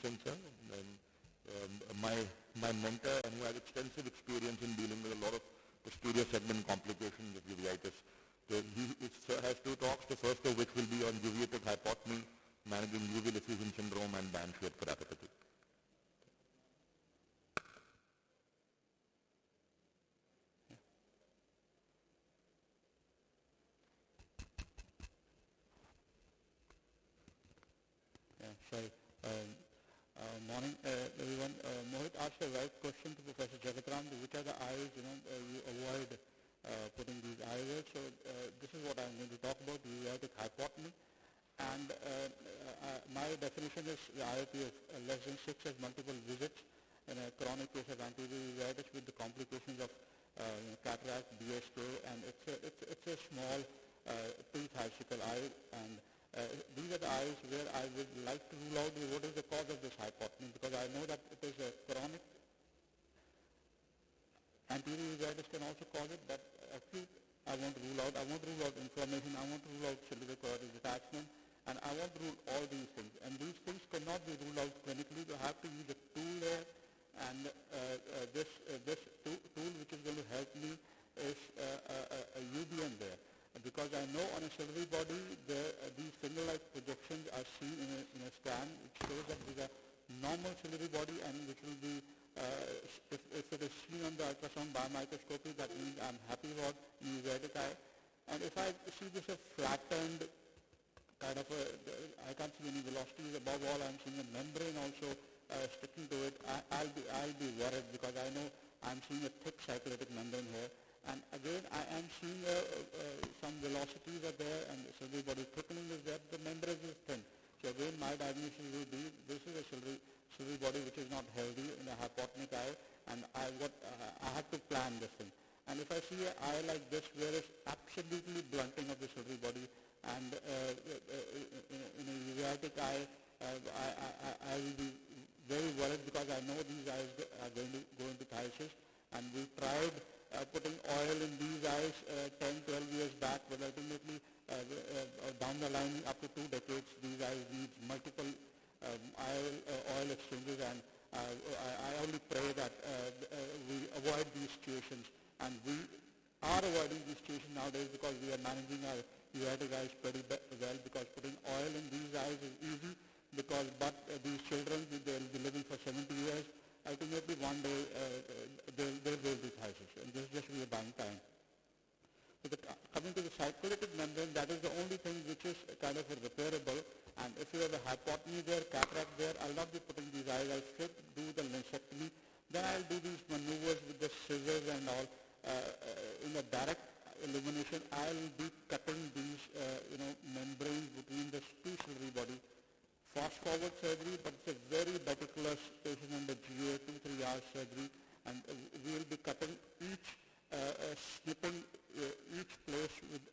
Singh sir, and my mentor, and who has extensive experience in dealing with a lot of posterior segment complications of uveitis. So sir has two talks, the first of which will be on UVEITIC hypotony, managing uveal effusion syndrome and band-shaped keratopathy. Sorry. Morning, everyone. Mohit asked a right question to Professor Jagatram. Which are the eyes, you avoid putting these eyewear. So this is what I'm going to talk about, uveitic hypotony. And my definition is the IOP of less than 6 has multiple visits in a chronic case of anterior uveitis with the complications of cataract, BSK, and it's a small pre-icicle eye. And these are the eyes where I would like to rule out what is the cause of this hypotony, because I know that it is a chronic. Anterior uveitis can also cause it, but acute I won't rule out. I won't rule out inflammation. I won't rule out ciliary choroidal detachment, and I won't rule all these things. And these things cannot be ruled out clinically. You have to use a tool there, and this tool which is going to help me is a UBM there. Because I know on a ciliary body, these finger-like projections are seen in a scan, which shows that these are normal ciliary body, and which will be, if it is seen on the ultrasound biomicroscopy, that means I'm happy about uveitic eye. And if I see this as flattened, kind of I can't see any velocities. Above all, I'm seeing a membrane also sticking to it. I'll be worried, because I know I'm seeing a thick cyclitic membrane here. And again, I am seeing some velocities are there, and the ciliary body thickening is there, but the membrane is thin. So again, my diagnosis will be, this is a ciliary body which is not healthy in a hypotonic eye, and I have to plan this thing. And if I see an eye like this, where it's absolutely blunting of the ciliary body, and in a uveitic eye, I will be very worried, because I know these eyes are going to go into phthisis, and we tried putting oil in these eyes 10, 12 years back, but ultimately down the line up to 2 decades, these eyes need multiple oil exchanges, and I only pray that we avoid these situations. And we are avoiding these situations nowadays, because we are managing our uveitic eyes pretty well, because putting oil in these eyes is easy, but these children, they'll be living for 70 years. Ultimately, one day there will be phthisis, and this is just we are buying time. So coming to the cyclitic membrane, that is the only thing which is kind of repairable. And if you have a hypotony there, cataract there, I'll not be putting these eyes. I'll straight do the lensectomy. Then I'll do these maneuvers with the scissors and all. In the direct illumination, I'll be cutting these membranes between the two ciliary body. Fast-forward surgery, but it's a very meticulous patient under GA, 2-3 hours surgery, and we will be cutting each, snipping each place with,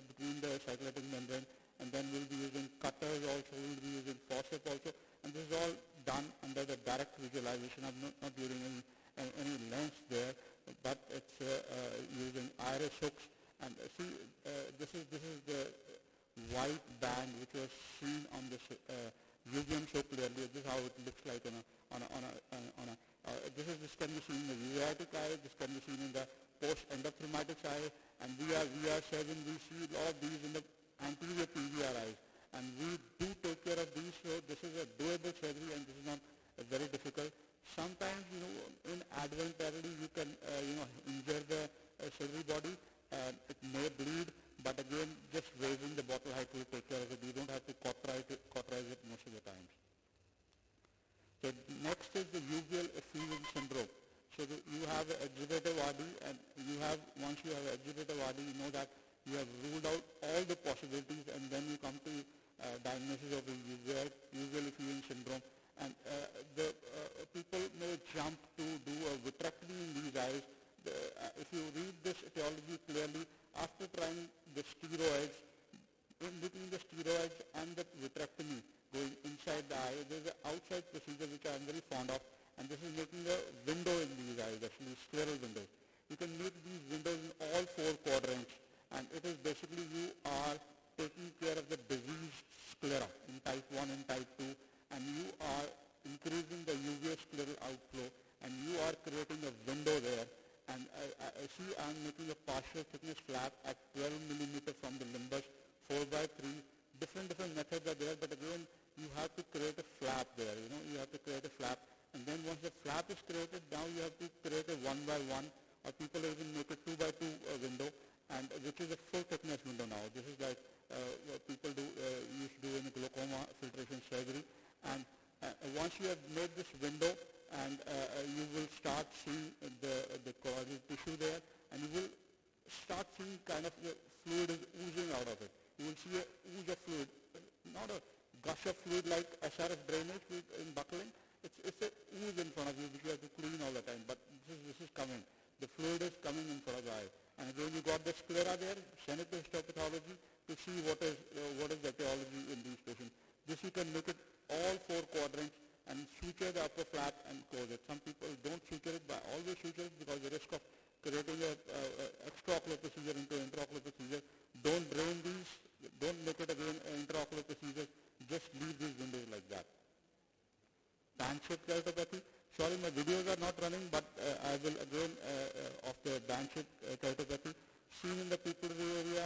between the cyclitic membrane, and then we'll be using cutters also, we'll be using forceps also, and this is all done under the direct visualization. I'm not using any lens there, but it's using iris hooks. And see, this is the white band which was seen on this UVM so clearly. This is how it looks like this can be seen in the uveitic eye, this can be seen in the post-endophthalmitis eye, and we are surgeons, we see a lot of these in the anterior PVR eyes, and we do take care of these. So this is a doable surgery, and this is not very difficult. Sometimes, inadvertently you can injure the ciliary body. It may bleed, but again, just raising the bottle height will take care of it. You don't have to cauterize it most of the times. So next is the uveal effusion syndrome. So you have an exudative RD, and once you have an exudative RD, you know that you have ruled out all the possibilities, and then you come to diagnosis of the uveal effusion syndrome. And the people may jump to do a vitrectomy in these eyes. If you read this etiology clearly, after trying the steroids, in between the steroids and the vitrectomy, going inside the eye, there is an outside procedure which I am very fond of, and this is making a window in these eyes, actually scleral windows. You can make these windows in all 4 quadrants, and it is basically you are taking care of the diseased sclera in type 1 and type 2, and you are increasing the UVA scleral outflow, and you are creating a window there. And I see I'm making a partial thickness flap at 12 millimeter from the limbus, 4 by 3. Different methods are there, but again, you have to create a flap there, you have to create a flap. And then once the flap is created, now you have to create a 1 by 1, or people even make a 2 by 2 window, and which is a full thickness window now. This is like what people used to do in glaucoma filtration surgery. And once you have made this window, and you will start seeing the choroidal tissue there, and you will start seeing kind of the fluid is oozing out of it. You will see a ooze of fluid, not a gush of fluid like SRF drainage in buckling. It's a ooze in front of you which you have to clean all the time, but this is coming. The fluid is coming in front of the eye. And again, you got the sclera there, send it to histopathology to see what is the etiology in these patients. This you can make it all 4 quadrants and suture the upper flap and close it. Some people don't suture it, but always suture it because the risk of creating a extraocular procedure into intraocular procedure. Don't drain these, don't make it again an intraocular procedure, just leave these windows like that. Band-shaped keratopathy. Sorry, my videos are not running, but I will again of the band-shaped keratopathy. Seen in the pupillary area,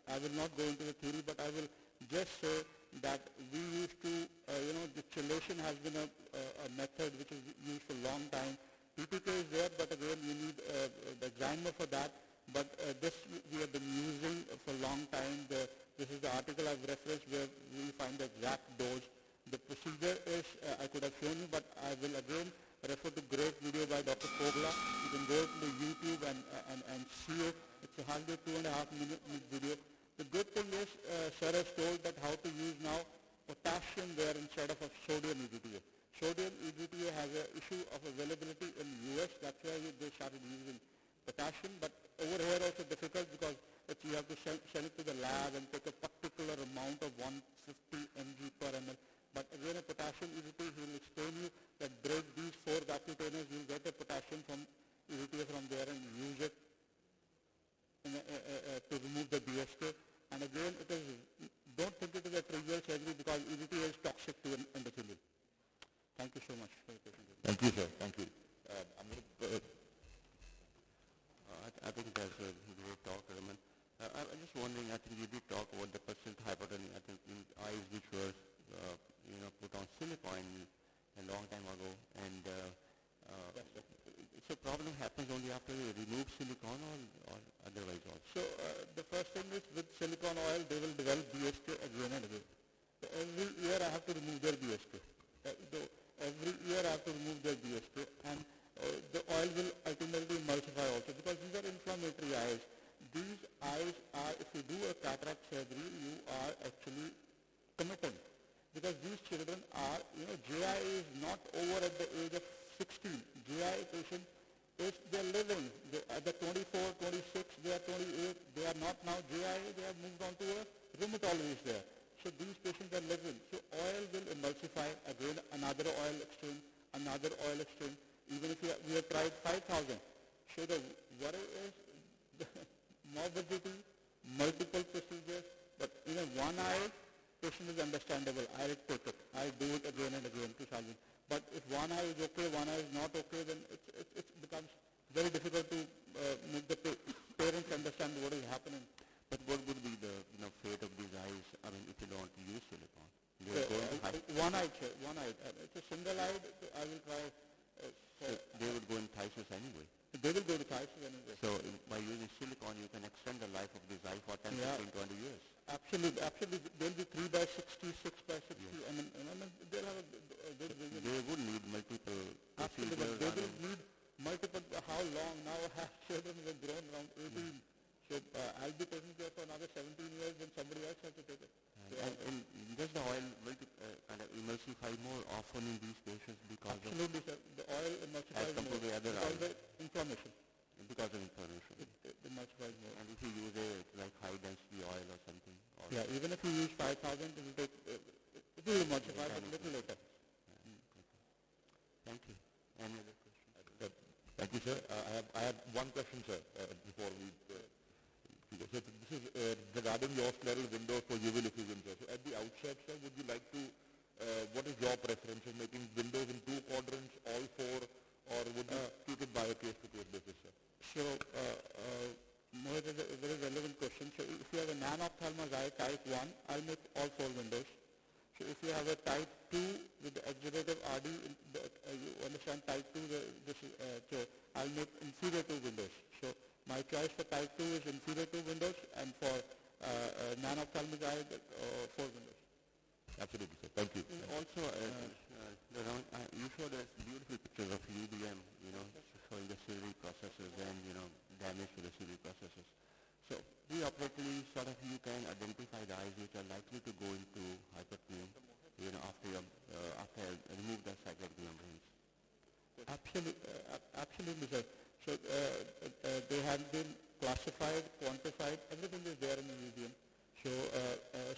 I will not go into the theory, but I will just say that we used to, the chelation has been a method which is used for a long time. PPK is there, but again, you need the examiner for that. But this we have been using for a long time. This is the article I've referenced where we find the exact dose. The procedure is, I could have shown you, but I will again refer to great video by Dr. Fogla. You can go to the YouTube and see it. It's a hardly 2.5 minute video. The good thing is, sir has told that how to use now potassium there instead of a sodium EDTA. Sodium EDTA has an issue of availability in US. That's why they started using potassium. But over here also difficult because you have to send it to the lab and take a particular amount of 150 mg per ml. But again, a potassium EDTA, he will explain you that break these 4 vacutainers, you will get a potassium from EDTA from there and use it to remove the BSK. And again, don't think it is a trivial surgery because EDTA is toxic to endothelium. Thank you so much for your patience. Thank you, sir. Thank you. I think that's a great talk, Raman. I'm just wondering, I think you did talk about the percent hypotony, I think in eyes which were, put on silicone a long time ago, and so problem happens only after you remove silicone or otherwise also? So the first thing is with silicone oil, they will develop BSK again and again. So every year I have to remove their BSK. Every year I have to remove their BSK, and the oil will ultimately emulsify also because these are inflammatory eyes. These eyes are, if you do a cataract surgery, you are actually committing because these children are, GI is not over at the age of 16. GI patient is, they're living. At the 24, 26, they are 28, they are not now GI, they have moved on to a rheumatologist there. So these patients are living. So oil will emulsify, again another oil exchange, another oil exchange. Even if we have tried 5,000. So the worry is the morbidity, multiple procedures, but in a one eye, patient is understandable. I'll take it. I'll do it again and again, 2,000. But if one eye is okay, one eye is not okay, then it becomes very difficult to make the parents understand what is happening. But what would be the fate of these eyes? I mean, if you don't use silicone, one eye. It's a single eye. I will try. So they would go in phthisis anyway. They will go to phthisis anyway. So by using silicone, you can extend the life of this eye for 10, 15, 20 years. Absolutely. They'll be 3 by 60, 6 by 60. Yes. I mean, they'll have they would need multiple. Absolutely, but they will need multiple. How long? Now I have children who have grown around 18. So I'll be taking care for another 17 years, then somebody else has to take it. And does the oil kind of emulsify more often in these patients because Absolutely, sir. The oil emulsifies as compared to the other because of inflammation. Because of inflammation. It emulsifies more. And if you use like high density oil or something. Or even if you use 5,000, it will take, it will emulsify, but a little later. Thank you. Any other questions? Thank you, sir. I have one question, sir, before we so this is regarding your scleral window for UVEAL effusion, sir. So at the outset, sir, would you like to, what is your preference in making windows treat it by a case-to-case basis, sir. So, Mohit, is a very relevant question. So if you have a non-ophthalmic eye type 1, I'll make all 4 windows. So if you have a type 2 with the exudative RD, you understand type 2, so I'll make inferior 2 windows. So my choice for type 2 is inferior 2 windows, and for non-ophthalmic eye, 4 windows. Absolutely, sir. Thank you. Also, you showed us beautiful pictures of UVM, showing the ciliary processes and, damage to the ciliary processes. So, preoperatively, sort of, you can identify the eyes which are likely to go into hypotony, after I remove the cyclic membranes. Absolutely, sir. So, they have been classified, quantified, everything is there in the UVM. So,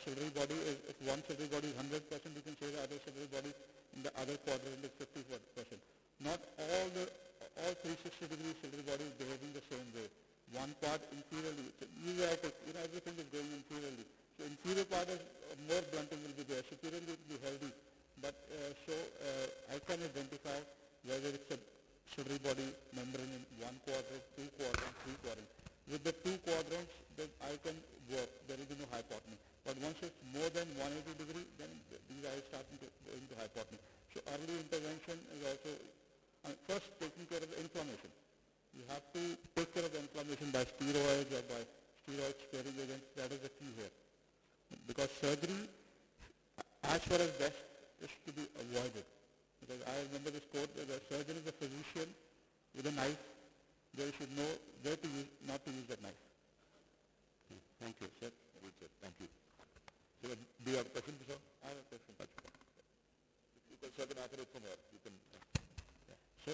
ciliary body is, if one ciliary body is 100%, you can say the other ciliary body in the other quadrant is 50%. Not all 360 degree ciliary body is behaving the same way. One part inferiorly, so UVEITIC, everything is going inferiorly. So inferior part is more blunting will be there, superiorly it will be healthy. But I can identify whether it's a ciliary body membrane in 1 quadrant, 2 quadrants, 3 quadrants. With the 2 quadrants, then I can work, there will be no hypotony. But once it's more than 180 degree, then these eyes start to go into hypotony. So early intervention is also, first taking care of the inflammation. You have to take care of the inflammation by steroids or by steroid sparing agents. That is the key here. Because surgery, as far as best, is to be avoided. Because I remember this quote, that the surgeon is a physician with a knife. They should know where to use, not to use that knife. Thank you, sir. Good, sir. Thank you. So, do you have a question, sir? I have a question. You can, sir, can answer it from here. You can. So